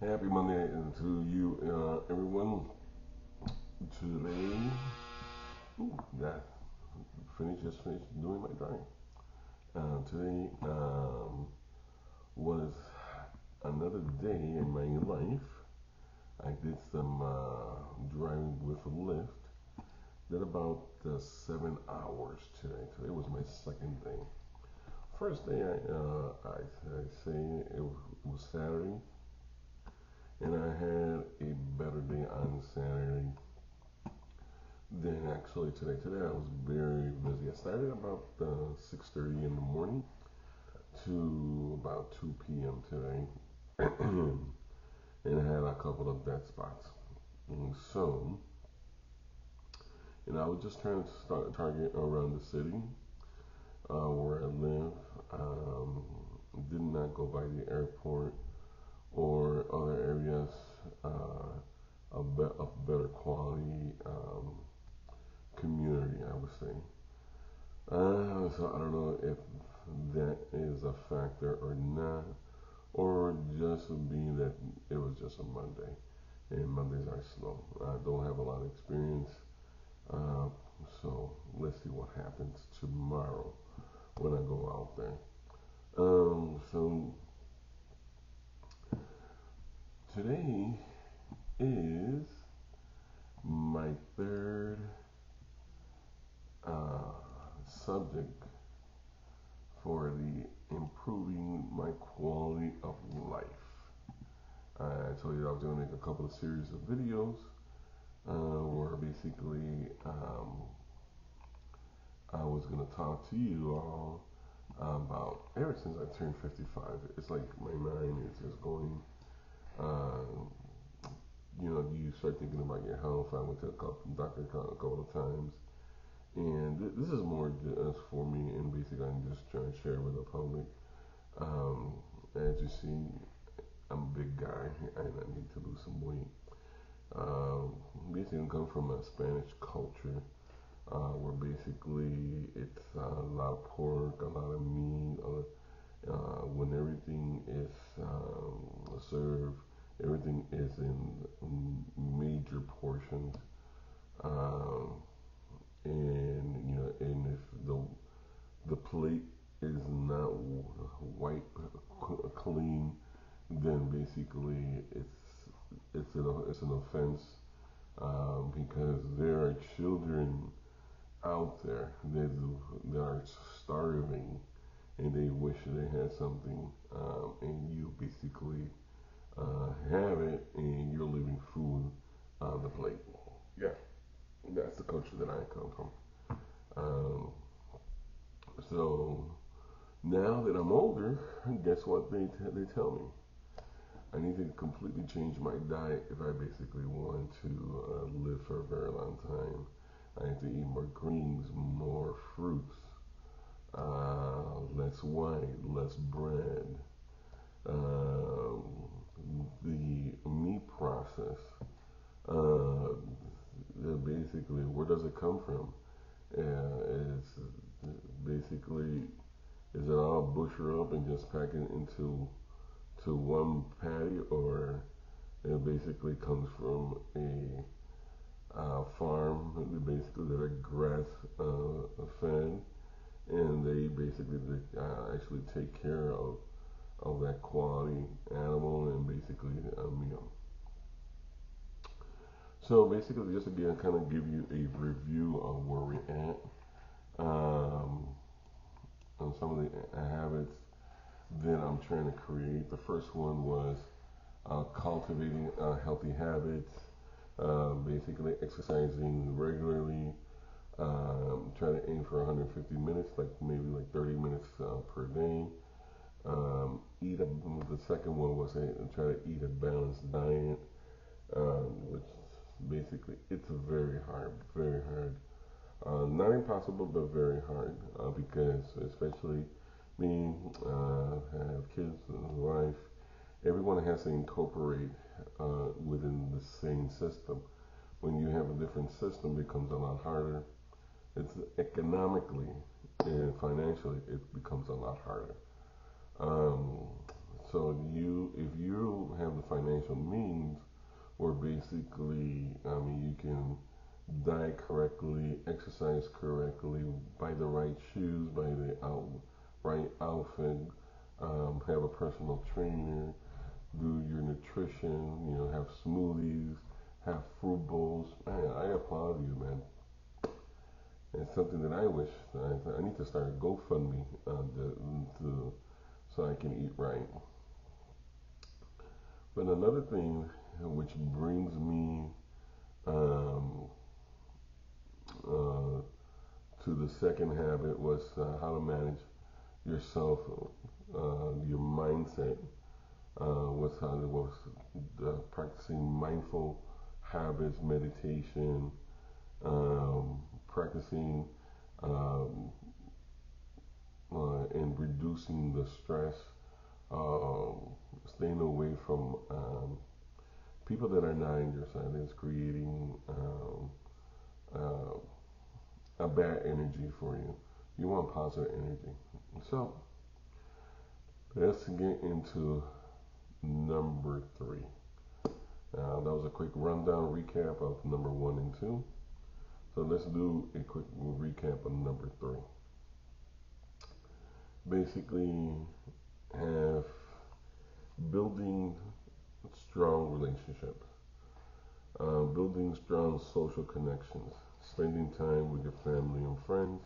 Happy Monday to you, everyone. Today, yeah, just finished doing my drawing. Today was another day in my life. I did some driving with a lift. Did about 7 hours today. Today was my second day. First day, I say it was Saturday, and I had a better day on Saturday then actually today I was very busy. I started about 6:30 in the morning to about 2 p.m. today, and I had a couple of dead spots. And so, I was just trying to start target around the city where I live. Um, did not go by the airport or other areas of better quality community, I would say. So I don't know if that is a factor or not, or just being that it was just a Monday, and Mondays are slow. I don't have a lot of experience, uh, so let's see what happens tomorrow when I go out there. So today is my third uh, subject for the improving my quality of life. I told you I was going to make a couple of series of videos where basically I was going to talk to you all about ever since I turned 55. It's like my mind is just going. Uh, you start thinking about your health. I went to a couple doctor a couple of times, and this is more just for me. And basically, I'm just trying to share with the public. Um, as you see, I'm a big guy, and I need to lose some weight. Basically, I come from a Spanish culture where basically it's a lot of pork, a lot of meat. When everything is served, everything is in major portions, um, and if the plate is not wiped clean, then basically it's an offense because there are children out there that are starving and they wish they had something, and you basically have it and you're leaving food on the plate. Yeah, that's the culture that I come from. Um, so now that I'm older, guess what they tell me? I need to completely change my diet if I basically want to live for a very long time. I need to eat more greens, more fruits, less wine, less bread. Uh, the meat process, uh, basically, where does it come from? It's basically, is it all butchered up and just packed into one patty, or it basically comes from a farm, basically that are grass fed, and they basically actually take care of that quality animal and basically a meal. So basically, just again, kind of give you a review of where we're at on some of the habits that I'm trying to create. The first one was cultivating healthy habits, basically exercising regularly. Try to aim for 150 minutes, like maybe like 30 minutes per day. The second one was try to eat a balanced diet, which basically it's very hard, very hard. Not impossible, but very hard because especially me, have kids and wife. Everyone has to incorporate within the same system. When you have a different system, it becomes a lot harder. It's economically and financially, it becomes a lot harder. Um, So if you have the financial means, where basically, I mean, you can diet correctly, exercise correctly, buy the right shoes, buy the right outfit, have a personal trainer, do your nutrition, have smoothies, have fruit bowls. Man, I applaud you, man. It's something that I wish I need to start a GoFundMe so I can eat right. But another thing which brings me um, uh, to the second habit was how to manage yourself, your mindset. Was how was practicing mindful habits, meditation, practicing um, and reducing the stress, um, staying away from people that are not in your side. Is creating uh, a bad energy for you. You want positive energy. So let's get into number three. That was a quick rundown recap of number one and two. So let's do a quick recap of number three. Basically, have building strong relationships, building strong social connections, spending time with your family and friends,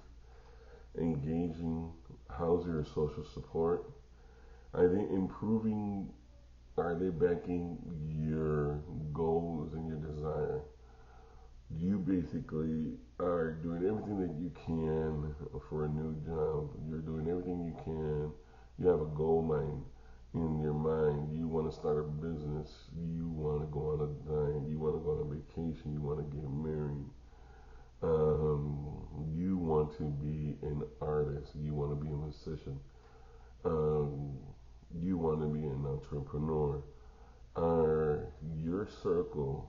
engaging. How's your social support? Are they improving? Are they backing your goals and your desire? You basically are doing everything that you can for a new job. You're doing everything you can. You have a goal line in your mind. You want to start a business. You want to go on a diet. You want to go on a vacation. You want to get married. You want to be an artist. You want to be a musician. Um, you want to be an entrepreneur. Are your circle,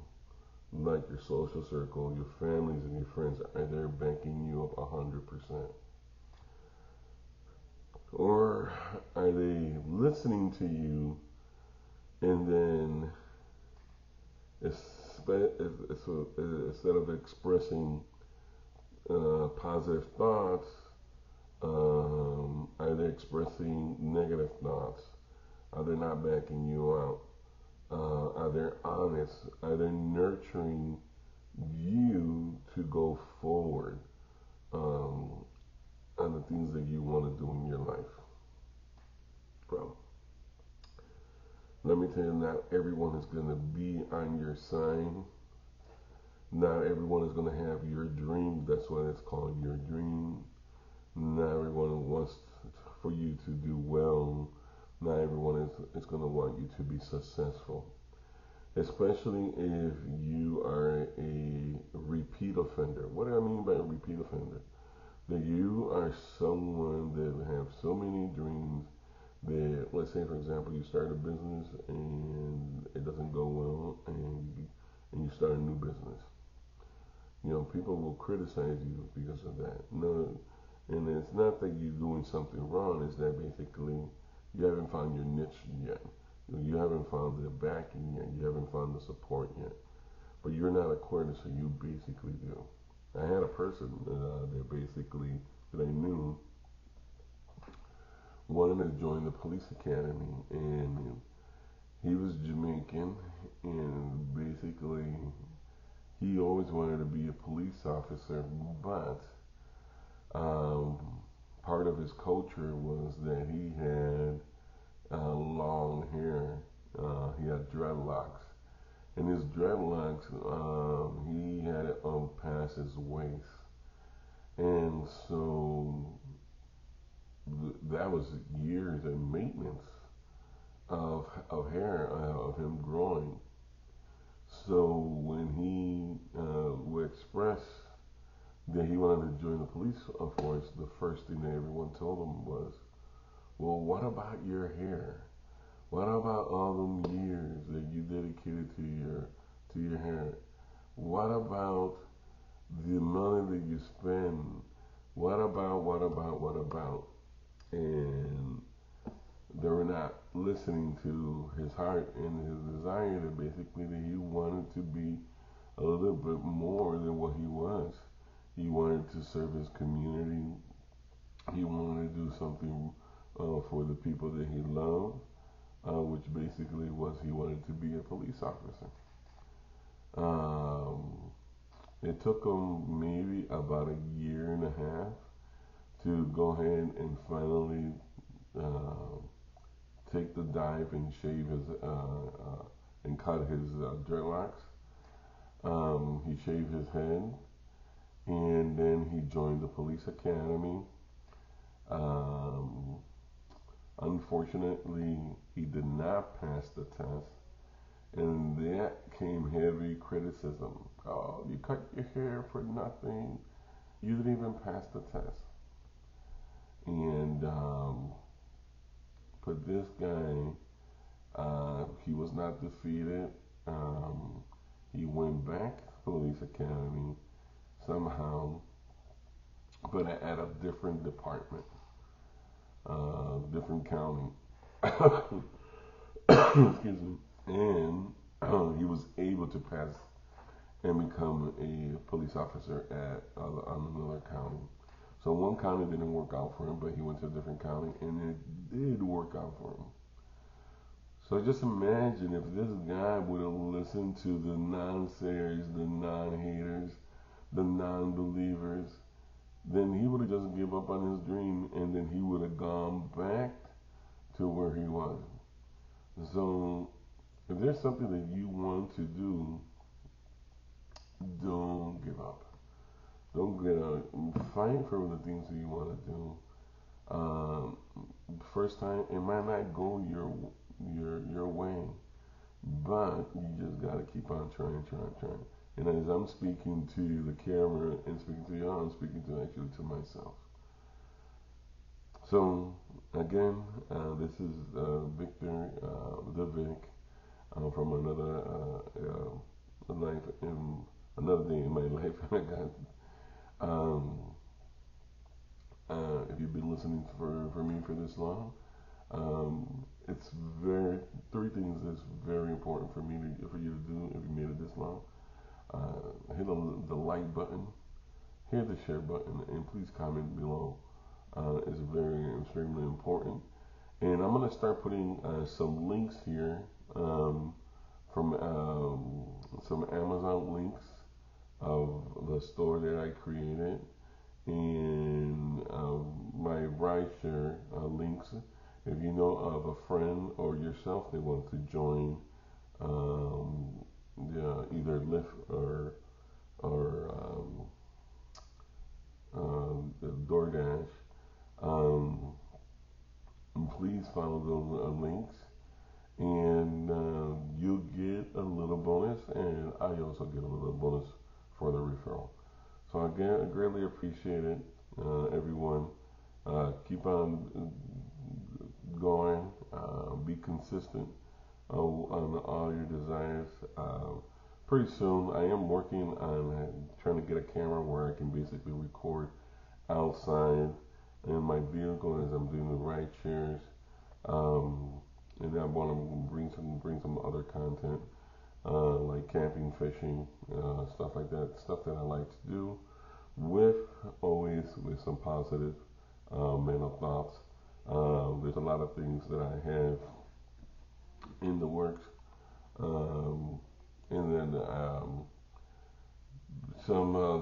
like your social circle, your families and your friends, are they backing you up 100%? Or are they listening to you and then instead of expressing positive thoughts, are they expressing negative thoughts? Are they not backing you out? Are they honest? Are they nurturing you to go forward um, on the things that you want to do in your life? Well, let me tell you, not everyone is going to be on your side. Not everyone is going to have your dream. That's why it's called your dream. Not everyone wants for you to do well. Not everyone is going to want you to be successful. Especially if you are a repeat offender. What do I mean by a repeat offender? That you are someone that have so many dreams that, let's say for example, you start a business and it doesn't go well, and you start a new business. People will criticize you because of that. No, and it's not that you're doing something wrong. It's that basically you haven't found your niche yet. You haven't found the backing yet. You haven't found the support yet. But you're not a quarter, so you basically do. I had a person that basically that I knew wanted to join the police academy, and he was Jamaican, and basically he always wanted to be a police officer, but um, part of his culture was that he had long hair. He had dreadlocks. And his dreadlocks, he had it past his waist. And so that was years of maintenance of hair, of him growing. So when he would express that he wanted to join the police force, the first thing that everyone told him was, well, what about your hair? What about all them years that you dedicated to your hair? What about the money that you spend? What about? And they were not listening to his heart and his desire that basically that he wanted to be a little bit more than what he was. He wanted to serve his community. He wanted to do something for the people that he loved, which basically was he wanted to be a police officer. Um, it took him maybe about a year and a half to go ahead and finally uh, take the dive and shave his and cut his dreadlocks. He shaved his head, and then he joined the police academy. Um, Unfortunately, he did not pass the test, and that came heavy criticism. Oh, you cut your hair for nothing. You didn't even pass the test. And but this guy, he was not defeated. Um, he went back to police academy somehow, but at a different department, different county. Excuse me. And he was able to pass and become a police officer at another county. So one county didn't work out for him, but he went to a different county, and it did work out for him. So just imagine if this guy would have listened to the non-sayers, the non-haters, the non-believers, then he would have just give up on his dream, and then he would have gone back to where he was. So if there's something that you want to do, don't give up. Don't get out. Fight for the things that you want to do. Um, First time, it might not go your way, but you just gotta keep on trying. And as I'm speaking to the camera and speaking to y'all, I'm speaking to actually to myself. So again, this is Victor the Vic from life in another day in my life. um, if you've been listening for me for this long, it's very three things that's very important for you to do if you made it this long. Hit the like button, hit the share button, and please comment below. It's very extremely important. And I'm gonna start putting some links here from some Amazon links of the store that I created and my rideshare links. If you know of a friend or yourself that wants to join either Lyft or DoorDash, um, please follow those links, and you'll get a little bonus, and I also get a little bonus for the referral. So again, I greatly appreciate it, everyone. Keep on going. Be consistent on all your desires. Pretty soon, I am working on trying to get a camera where I can basically record outside in my vehicle as I'm doing the ride shares. Um, and I want to bring some other content like camping, fishing, stuff like that. Stuff that I like to do with always with some positive mental thoughts. There's a lot of things that I have in the works, um, and then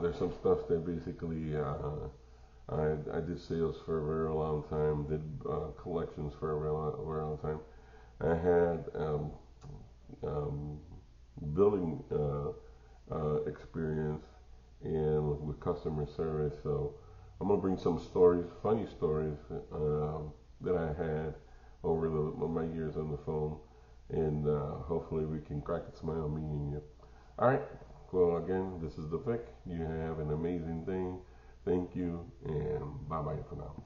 there's some stuff that basically I did sales for a very long time, did collections for a very long time. I had um, building experience and with customer service. So I'm gonna bring some stories, funny stories that I had over my years on the phone, and hopefully we can crack a smile, me and you. All right. Well, again, this is the Vic. You have an amazing thing. Thank you, and bye bye for now.